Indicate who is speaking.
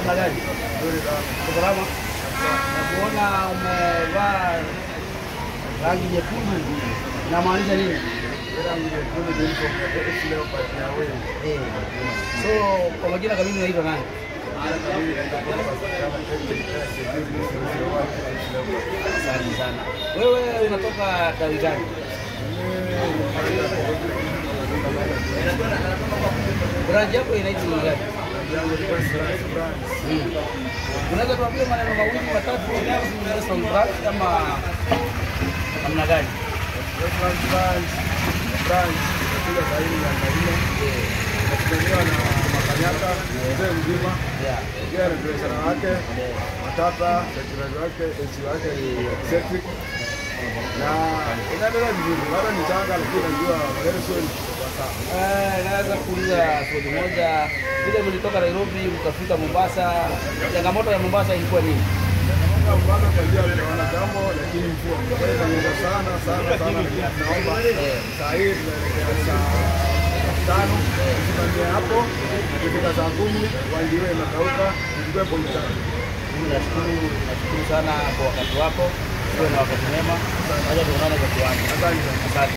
Speaker 1: namna gani? Salama. Nakuona umevaa rangi nyekundu. Inamaanisha nini?
Speaker 2: Rangi nyekundu ndio leo pati ya wewe.
Speaker 1: So kwa majina kamili unaitwa nani? Asante sana. Wewe unatoka tawi gani? Branch yako inaitwa nini gani? Unaweza tuambie maneno mawili matatu kuhusu branch kama namna gani?
Speaker 2: Branch kule zaidi ya Kaina. Tunakuwa na makanyata mzee mzima. Yeye ni biashara yake. Matata, biashara yake, echi yake ni electric. Na inaendelea vizuri. Bado ni changa lakini najua very soon kwa sasa.
Speaker 1: Naweza kuuliza swali moja. Vile mlitoka Nairobi mkafika Mombasa, changamoto ya Mombasa ilikuwa nini?
Speaker 2: Mombasa kwa njia ya wanadamu lakini mvua. Kwa hiyo inaanza sana naomba saa hii tunaelekea saa 5 tukianzia hapo tukifika saa 10 wanjiwe inakauka tuchukue polisi.
Speaker 1: Nashukuru sana kwa wakati wako. Uwe na wakati mwema. Acha tuonane kwa kiwanja.
Speaker 2: Asante.